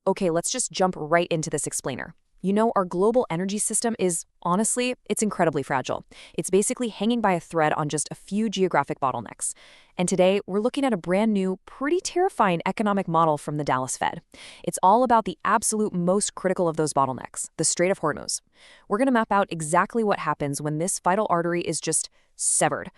Okay, let's just jump right into this explainer. You know, our global energy system is, honestly, it's incredibly fragile. It's basically hanging by a thread on just a few geographic bottlenecks. And today, we're looking at a brand new, pretty terrifying economic model from the Dallas Fed. It's all about the absolute most critical of those bottlenecks, the Strait of Hormuz. We're going to map out exactly what happens when this vital artery is just severed.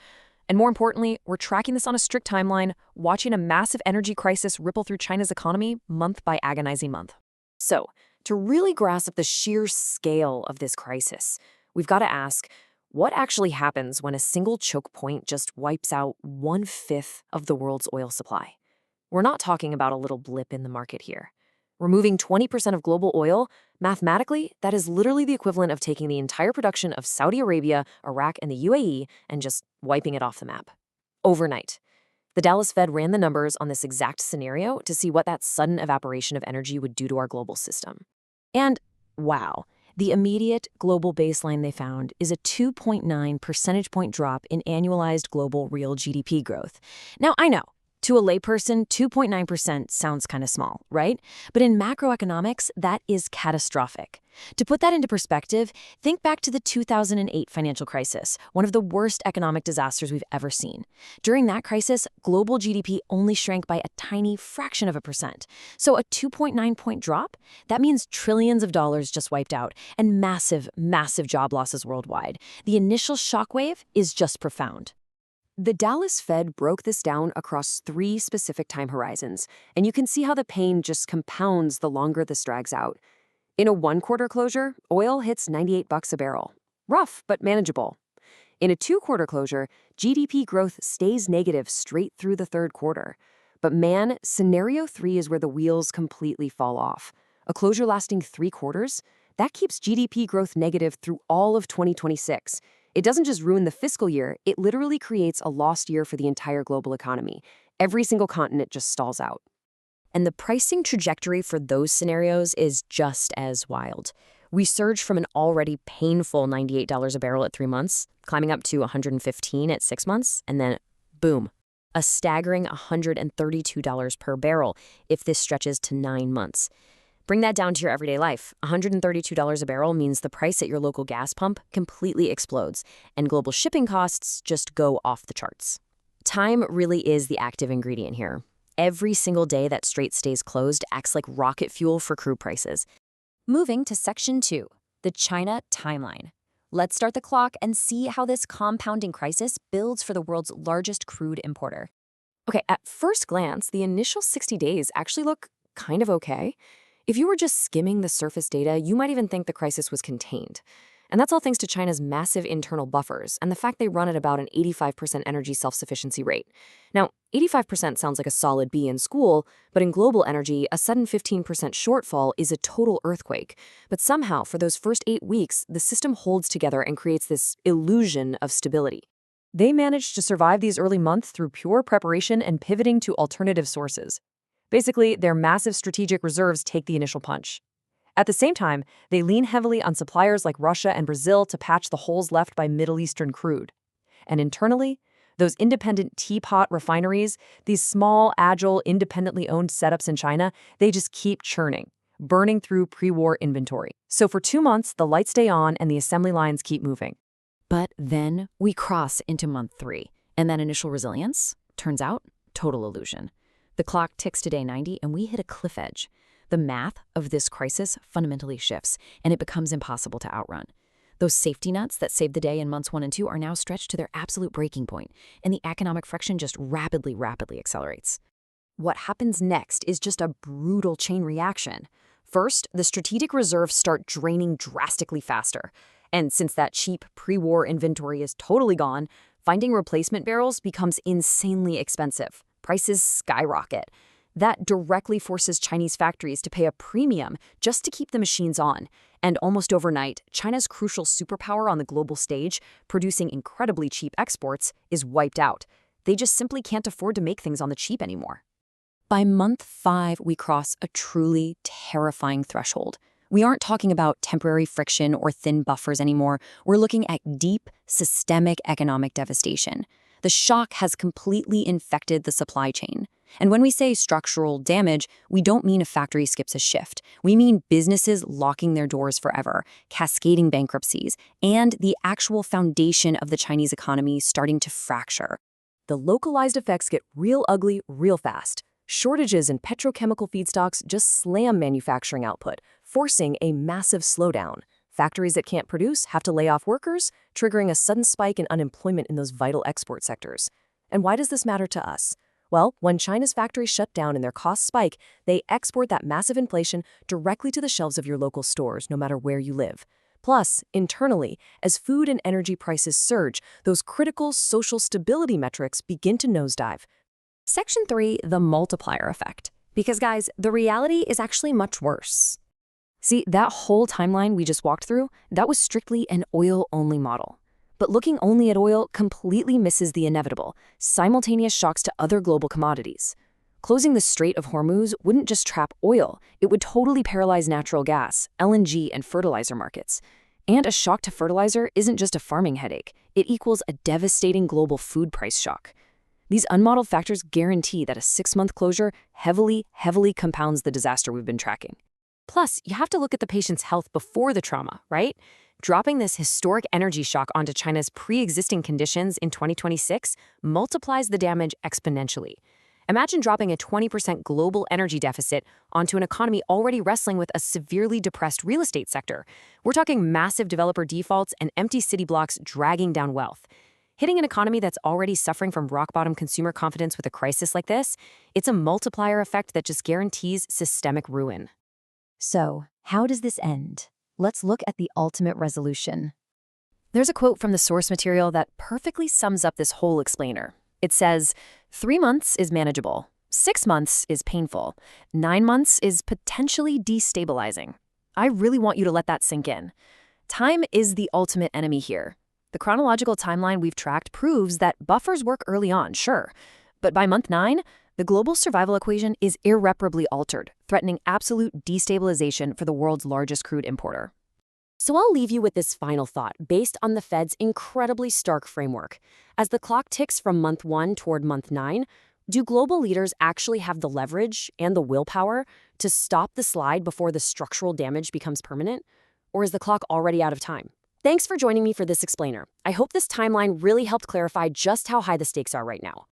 And more importantly, we're tracking this on a strict timeline, watching a massive energy crisis ripple through China's economy month by agonizing month. So, to really grasp the sheer scale of this crisis, we've got to ask, what actually happens when a single choke point just wipes out 1/5 of the world's oil supply? We're not talking about a little blip in the market here. Removing 20% of global oil, mathematically, that is literally the equivalent of taking the entire production of Saudi Arabia, Iraq, and the UAE and just wiping it off the map. Overnight. The Dallas Fed ran the numbers on this exact scenario to see what that sudden evaporation of energy would do to our global system. And wow, the immediate global baseline they found is a 2.9 percentage point drop in annualized global real GDP growth. Now, I know, to a layperson, 2.9% sounds kind of small, right? But in macroeconomics, that is catastrophic. To put that into perspective, think back to the 2008 financial crisis, one of the worst economic disasters we've ever seen. During that crisis, global GDP only shrank by a tiny fraction of a percent. So a 2.9-point drop, that means trillions of dollars just wiped out and massive, massive job losses worldwide. The initial shockwave is just profound. The Dallas Fed broke this down across 3 specific time horizons, and you can see how the pain just compounds the longer this drags out. In a 1-quarter closure, oil hits $98 a barrel. Rough, but manageable. In a 2-quarter closure, GDP growth stays negative straight through the 3rd quarter. But man, scenario 3 is where the wheels completely fall off. A closure lasting 3 quarters, that keeps GDP growth negative through all of 2026. It doesn't just ruin the fiscal year, it literally creates a lost year for the entire global economy. Every single continent just stalls out. And the pricing trajectory for those scenarios is just as wild. We surge from an already painful $98 a barrel at 3 months, climbing up to $115 at 6 months, and then boom, a staggering $132 per barrel if this stretches to 9 months. Bring that down to your everyday life. $132 a barrel means the price at your local gas pump completely explodes, and global shipping costs just go off the charts. Time really is the active ingredient here. Every single day that Strait stays closed acts like rocket fuel for crude prices. Moving to Section 2, the China timeline. Let's start the clock and see how this compounding crisis builds for the world's largest crude importer. Okay, at first glance, the initial 60 days actually look kind of okay. If you were just skimming the surface data, you might even think the crisis was contained. And that's all thanks to China's massive internal buffers and the fact they run at about an 85% energy self-sufficiency rate. Now, 85% sounds like a solid B in school, but in global energy, a sudden 15% shortfall is a total earthquake. But somehow, for those first 8 weeks, the system holds together and creates this illusion of stability. They managed to survive these early months through pure preparation and pivoting to alternative sources. Basically, their massive strategic reserves take the initial punch. At the same time, they lean heavily on suppliers like Russia and Brazil to patch the holes left by Middle Eastern crude. And internally, those independent teapot refineries, these small, agile, independently owned setups in China, they just keep churning, burning through pre-war inventory. So for 2 months, the lights stay on and the assembly lines keep moving. But then we cross into month 3, and that initial resilience, turns out, total illusion. The clock ticks to day 90, and we hit a cliff edge. The math of this crisis fundamentally shifts, and it becomes impossible to outrun. Those safety nuts that saved the day in months 1 and 2 are now stretched to their absolute breaking point, and the economic friction just rapidly accelerates. What happens next is just a brutal chain reaction. First, the strategic reserves start draining drastically faster. And since that cheap pre-war inventory is totally gone, finding replacement barrels becomes insanely expensive. Prices skyrocket. That directly forces Chinese factories to pay a premium just to keep the machines on. And almost overnight, China's crucial superpower on the global stage, producing incredibly cheap exports, is wiped out. They just simply can't afford to make things on the cheap anymore. By month 5, we cross a truly terrifying threshold. We aren't talking about temporary friction or thin buffers anymore. We're looking at deep, systemic economic devastation. The shock has completely infected the supply chain. And when we say structural damage, we don't mean a factory skips a shift. We mean businesses locking their doors forever, cascading bankruptcies, and the actual foundation of the Chinese economy starting to fracture. The localized effects get real ugly real fast. Shortages in petrochemical feedstocks just slam manufacturing output, forcing a massive slowdown. Factories that can't produce have to lay off workers, triggering a sudden spike in unemployment in those vital export sectors. And why does this matter to us? Well, when China's factories shut down and their costs spike, they export that massive inflation directly to the shelves of your local stores, no matter where you live. Plus, internally, as food and energy prices surge, those critical social stability metrics begin to nosedive. Section 3, the multiplier effect. Because guys, the reality is actually much worse. See, that whole timeline we just walked through, that was strictly an oil-only model. But looking only at oil completely misses the inevitable, simultaneous shocks to other global commodities. Closing the Strait of Hormuz wouldn't just trap oil, it would totally paralyze natural gas, LNG, and fertilizer markets. And a shock to fertilizer isn't just a farming headache, it equals a devastating global food price shock. These unmodeled factors guarantee that a 6-month closure heavily compounds the disaster we've been tracking. Plus, you have to look at the patient's health before the trauma, right? Dropping this historic energy shock onto China's pre-existing conditions in 2026 multiplies the damage exponentially. Imagine dropping a 20% global energy deficit onto an economy already wrestling with a severely depressed real estate sector. We're talking massive developer defaults and empty city blocks dragging down wealth. Hitting an economy that's already suffering from rock-bottom consumer confidence with a crisis like this, it's a multiplier effect that just guarantees systemic ruin. So, how does this end? Let's look at the ultimate resolution. There's a quote from the source material that perfectly sums up this whole explainer. It says, 3 months is manageable, 6 months is painful, 9 months is potentially destabilizing. I really want you to let that sink in. Time is the ultimate enemy here. The chronological timeline we've tracked proves that buffers work early on, sure. But by month 9, the global survival equation is irreparably altered, threatening absolute destabilization for the world's largest crude importer. So I'll leave you with this final thought based on the Fed's incredibly stark framework. As the clock ticks from month 1 toward month 9, do global leaders actually have the leverage and the willpower to stop the slide before the structural damage becomes permanent? Or is the clock already out of time? Thanks for joining me for this explainer. I hope this timeline really helped clarify just how high the stakes are right now.